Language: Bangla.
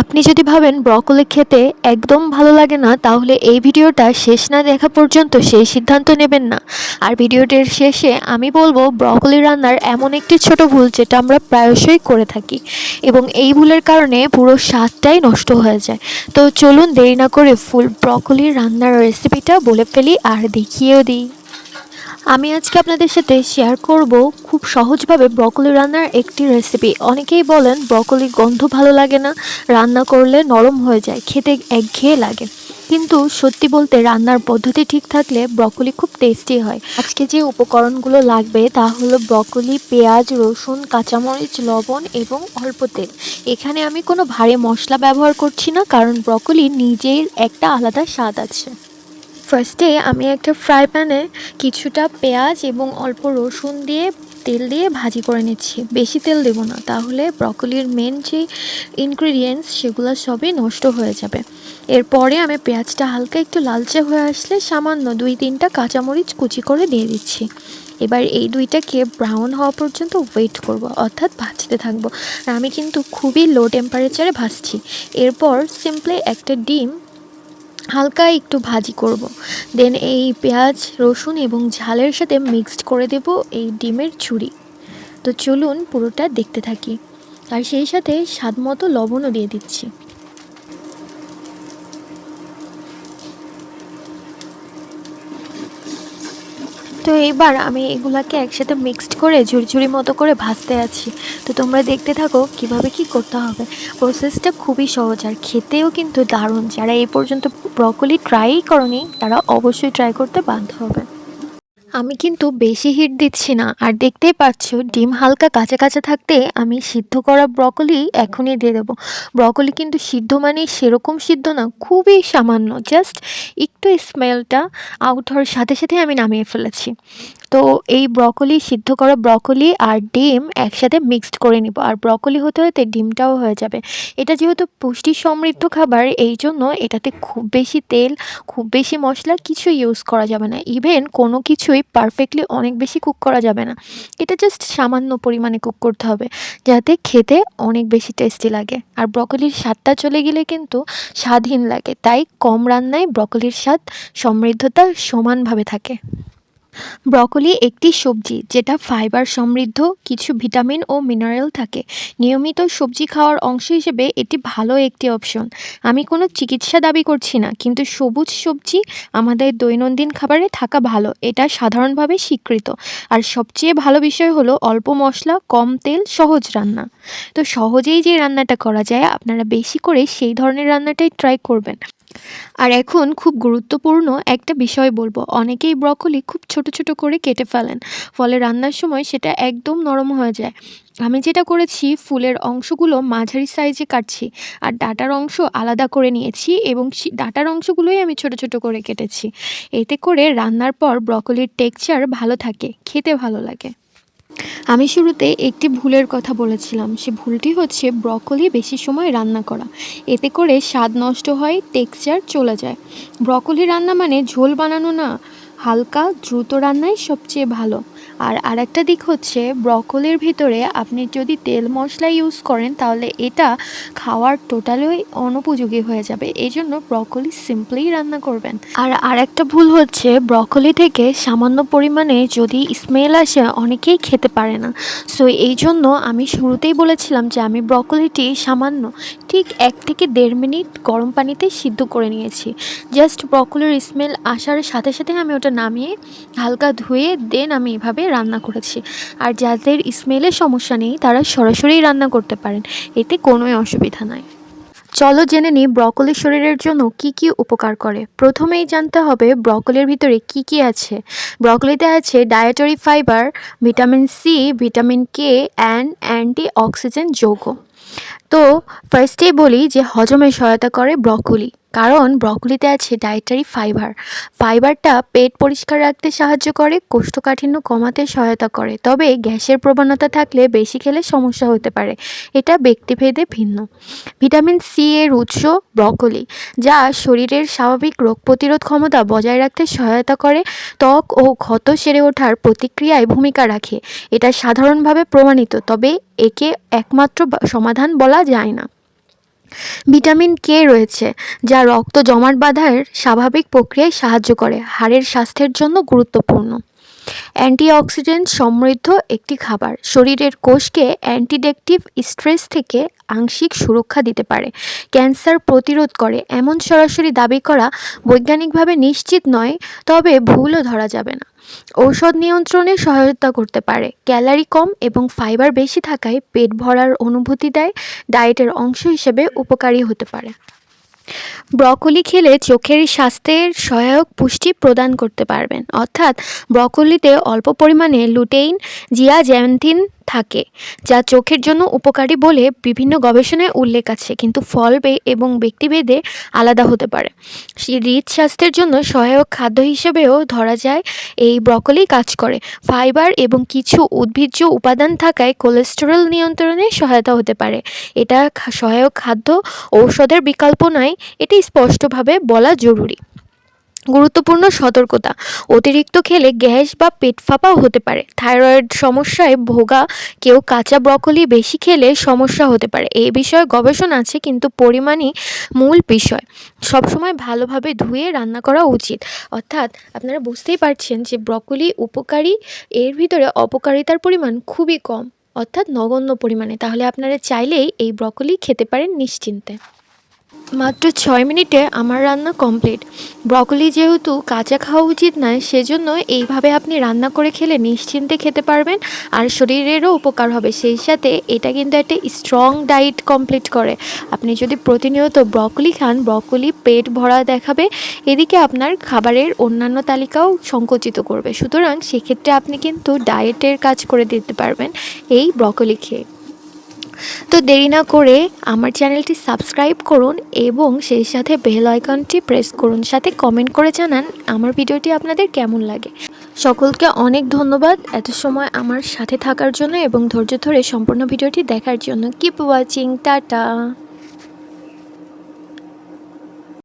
আপনি যদি ভাবেন ব্রকলি খেতে একদম ভালো লাগে না, তাহলে এই ভিডিওটা শেষ না দেখা পর্যন্ত সেই সিদ্ধান্ত নেবেন না। আর ভিডিওটির শেষে আমি বলবো ব্রকলি রান্নার এমন একটি ছোট ভুল যেটা আমরা প্রায়শই করে থাকি, এবং এই ভুলের কারণে পুরো স্বাদটাই নষ্ট হয়ে যায়। তো চলুন দেরি না করে ফুল ব্রকলি রান্নার রেসিপিটা বলে ফেলি আর দেখিয়েও দিই। আমি আজকে আপনাদের সাথে শেয়ার করব খুব সহজভাবে ব্রকলি রান্নার একটি রেসিপি। অনেকেই বলেন ব্রকলির গন্ধ ভালো লাগে না, রান্না করলে নরম হয়ে যায়, খেতে একঘেয়ে লাগে। কিন্তু সত্যি বলতে রান্নার পদ্ধতি ঠিক থাকলে ব্রকলি খুব টেস্টি হয়। আজকে যে উপকরণগুলো লাগবে তা হলো ব্রকলি, পেঁয়াজ, রসুন, কাঁচামরিচ, লবণ এবং অল্প তেল। এখানে আমি কোনো ভারী মশলা ব্যবহার করছি না, কারণ ব্রকলি নিজেই একটা আলাদা স্বাদ আছে। ফার্স্টে আমি একটা ফ্রাই প্যানে কিছুটা পেঁয়াজ এবং অল্প রসুন দিয়ে তেল দিয়ে ভাজি করে নিচ্ছি। বেশি তেল দেবো না, তাহলে ব্রকলির মেন যে ইনগ্রিডিয়েন্টস সেগুলো সবই নষ্ট হয়ে যাবে। এরপরে আমি পেঁয়াজটা হালকা একটু লালচে হয়ে আসলে সামান্য 2-3টা কাঁচামরিচ কুচি করে দিয়ে দিচ্ছি। এবার এই দুইটাকে ব্রাউন হওয়া পর্যন্ত ওয়েট করব, অর্থাৎ ভাজতে থাকবো। আর আমি কিন্তু খুবই লো টেম্পারেচারে ভাজছি। এরপর সিম্পলি একটা ডিম হালকা একটু ভাজি করব। দেন এই পেঁয়াজ, রসুন এবং ঝালের সাথে মিক্সড করে দেব এই ডিমের ঝুড়ি। তো চলুন পুরোটা দেখতে থাকি। আর সেই সাথে স্বাদ মতো লবণও দিয়ে দিচ্ছি। তো এইবার আমি এগুলাকে একসাথে মিক্সড করে ঝুরঝুরি মতো করে ভাজতে আছি। তো তোমরা দেখতে থাকো কিভাবে কি করতে হবে। প্রসেসটা খুবই সহজ আর খেতেও কিন্তু দারুণ। যারা এই পর্যন্ত ব্রকলি ট্রাই করনি তারা অবশ্যই ট্রাই করতে বাধ্য হবে। আমি কিন্তু বেশি হিট দিচ্ছি না, আর দেখতেই পাচ্ছ ডিম হালকা কাঁচা কাঁচা থাকতে আমি সিদ্ধ করা ব্রকলি এখনই দিয়ে দেবো। ব্রকলি কিন্তু সিদ্ধ মানে সেরকম সিদ্ধ না, খুবই সামান্য, জাস্ট একটু স্মেলটা আউট হওয়ার সাথে সাথে আমি নামিয়ে ফেলেছি। তো এই ব্রকলি, সিদ্ধ করা ব্রকলি আর ডিম একসাথে মিক্সড করে নিব, আর ব্রকলি হতে হতে ডিমটাও হয়ে যাবে। এটা যেহেতু পুষ্টি সমৃদ্ধ খাবার, এই জন্য এটাতে খুব বেশি তেল, খুব বেশি মশলা কিছু ইউজ করা যাবে না। ইভেন কোনো কিছুই পারফেক্টলি অনেক বেশি কুক করা যাবে না। এটা জাস্ট সামান্য পরিমাণে কুক করতে হবে, যাতে খেতে অনেক বেশি টেস্টি লাগে। আর ব্রকলির স্বাদটা চলে গেলে কিন্তু স্বাদহীন লাগে, তাই কম রান্নায় ব্রকলির স্বাদ সমৃদ্ধতা সমানভাবে থাকে। ব্রকলি একটি সবজি যেটা ফাইবার সমৃদ্ধ, কিছু ভিটামিন ও মিনারেল থাকে। নিয়মিত সবজি খাওয়ার অংশ হিসেবে এটি ভালো একটি অপশন। আমি কোনো চিকিৎসা দাবি করছি না, কিন্তু সবুজ সবজি আমাদের দৈনন্দিন খাবারে থাকা ভালো, এটা সাধারণভাবে স্বীকৃত। আর সবচেয়ে ভালো বিষয় হলো অল্প মশলা, কম তেল, সহজ রান্না। তো সহজেই যে রান্নাটা করা যায়, আপনারা বেশি করে সেই ধরনের রান্নাটাই ট্রাই করবেন। আর এখন খুব গুরুত্বপূর্ণ একটা বিষয় বলবো। অনেকেই ব্রকলি খুব ছোট ছোট করে কেটে ফেলেন, ফলে রান্নার সময় সেটা একদম নরম হয়ে যায়। আমি যেটা করেছি, ফুলের অংশগুলো মাঝারি সাইজে কাটছি, আর ডাঁটার অংশ আলাদা করে নিয়েছি, এবং ডাঁটার অংশগুলোই আমি ছোট ছোট করে কেটেছি। এতে করে রান্নার পর ব্রকলির টেক্সচার ভালো থাকে, খেতে ভালো লাগে। আমি শুরুতে একটি ভুলের কথা বলেছিলাম, সে ভুলটি হচ্ছে ব্রকলি বেশি সময় রান্না করা। এতে করে স্বাদ নষ্ট হয়, টেক্সচার চলে যায়। ব্রকলি রান্না মানে ঝোল বানানো না, হালকা দ্রুত রান্নাই সবচেয়ে ভালো। আর আরেকটা দিক হচ্ছে, ব্রকলির ভিতরে আপনি যদি তেল মশলা ইউজ করেন তাহলে এটা খাওয়ার টোটালি অনুপযোগী হয়ে যাবে। এই জন্য ব্রকলি সিম্পলি রান্না করবেন। আর আরেকটা ভুল হচ্ছে, ব্রকলি থেকে সামান্য পরিমাণে যদি স্মেল আসে অনেকেই খেতে পারে না। সো এই জন্য আমি শুরুতেই বলেছিলাম যে আমি ব্রকলিটি সামান্য ঠিক 1 থেকে 1.5 মিনিট গরম পানিতে সিদ্ধ করে নিয়েছি। জাস্ট ব্রকলির স্মেল আসার সাথে সাথে আমি ওটা নামিয়ে হালকা ধুয়ে দেন আমি এভাবে রান্না করেছি। আর যাদের স্মেলের সমস্যা নেই তারা সরাসরি রান্না করতে পারেন, এতে কোনোই অসুবিধা নাই। চলো জেনে নিই ব্রকলি শরীরের জন্য কি কি উপকার করে। প্রথমেই জানতে হবে ব্রকলির ভিতরে কি কি আছে। ব্রকলিতে আছে dietary fibre, vitamin C, vitamin K and antioxidant যৌগ। তো ফার্স্টেই বলি যে হজমে সহায়তা করে ব্রকলি, কারণ ব্রকলিতে আছে ডায়েটারি ফাইবার। ফাইবারটা পেট পরিষ্কার রাখতে সাহায্য করে, কোষ্ঠকাঠিন্য কমাতে সহায়তা করে, তবে গ্যাসের প্রবণতা থাকলে বেশি খেলে সমস্যা হতে পারে, এটা ব্যক্তিভেদে ভিন্ন। ভিটামিন সি এর উৎস ব্রকলি, যা শরীরের স্বাভাবিক রোগ প্রতিরোধ ক্ষমতা বজায় রাখতে সহায়তা করে, ত্বক ও ক্ষত সেরে ওঠার প্রতিক্রিয়ায় ভূমিকা রাখে। এটা সাধারণভাবে প্রমাণিত, তবে একে একমাত্র সমাধান বলা যায় না। ভিটামিন কে রয়েছে, যা রক্ত জমাট বাঁধার স্বাভাবিক প্রক্রিয়ায় সাহায্য করে, হাড়ের স্বাস্থ্যের জন্য গুরুত্বপূর্ণ। অ্যান্টিঅক্সিডেন্ট সমৃদ্ধ একটি খাবার শরীরের কোষকে অ্যান্টিডেকটিভ স্ট্রেস থেকে আংশিক সুরক্ষা দিতে পারে, ক্যান্সার প্রতিরোধ করে এমন সরাসরি দাবি করা বৈজ্ঞানিকভাবে নিশ্চিত নয়, তবে ভুলও ধরা যাবে না। ঔষধ নিয়ন্ত্রণে সহায়তা করতে পারে, ক্যালারি কম এবং ফাইবার বেশি থাকায় পেট ভরার অনুভূতি দেয়, ডায়েটের অংশ হিসেবে উপকারী হতে পারে। ব্রকোলি খেলে চোখের স্বাস্থ্যের সহায়ক পুষ্টি প্রদান করতে পারবেন, অর্থাৎ ব্রকোলিতে অল্প পরিমাণে লুটেইন, জিয়াজ্যান্থিন থাকে, যা চোখের জন্য উপকারী বলে বিভিন্ন গবেষণায় উল্লেখ আছে, কিন্তু ফল এবং ব্যক্তিভেদে আলাদা হতে পারে। হৃদস্বাস্থ্যের জন্য সহায়ক খাদ্য হিসেবেও ধরা যায় এই ব্রকোলি কাজ করে। ফাইবার এবং কিছু উদ্ভিজ্জ উপাদান থাকায় কোলেস্টেরল নিয়ন্ত্রণে সহায়তা হতে পারে। এটা সহায়ক খাদ্য, ঔষধের বিকল্প নয়, এটি স্পষ্টভাবে বলা জরুরি। গুরুত্বপূর্ণ সতর্কতা: অতিরিক্ত খেলে গ্যাস বা পেট ফাঁপাও হতে পারে। থাইরয়েড সমস্যায় ভোগা কেউ কাঁচা ব্রকোলি বেশি খেলে সমস্যা হতে পারে। এই বিষয়ে গবেষণা আছে, কিন্তু পরিমাণই মূল বিষয়। সবসময় ভালোভাবে ধুয়ে রান্না করা উচিত। অর্থাৎ আপনারা বুঝতেই পারছেন যে ব্রকোলি উপকারী, এর ভিতরে অপকারিতার পরিমাণ খুবই কম, অর্থাৎ নগণ্য পরিমাণে। তাহলে আপনারা চাইলেই এই ব্রকোলি খেতে পারেন নিশ্চিন্তে। মাত্র 6 মিনিটে আমার রান্না কমপ্লিট। ব্রকোলি যেহেতু কাঁচা খাওয়া উচিত নয়, সেজন্য এইভাবে আপনি রান্না করে খেলে নিশ্চিন্তে খেতে পারবেন, আর শরীরেরও উপকার হবে। সেই সাথে এটা কিন্তু একটা স্ট্রং ডায়েট কমপ্লিট করে। আপনি যদি প্রতিনিয়ত ব্রকোলি খান, ব্রকোলি পেট ভরা দেখাবে, এদিকে আপনার খাবারের অন্যান্য তালিকাও সংকুচিত করবে। সুতরাং সেক্ষেত্রে আপনি কিন্তু ডায়েটের কাজ করে দিতে পারবেন এই ব্রকোলি খেয়ে। তো দেরি না করে আমার চ্যানেলটি সাবস্ক্রাইব করুন এবং সেই সাথে বেল আইকনটি প্রেস করুন, সাথে কমেন্ট করে জানান আমার ভিডিওটি আপনাদের কেমন লাগে। সকলকে অনেক ধন্যবাদ এত সময় আমার সাথে থাকার জন্য এবং ধৈর্য ধরে সম্পূর্ণ ভিডিওটি দেখার জন্য। Keep watching, tata.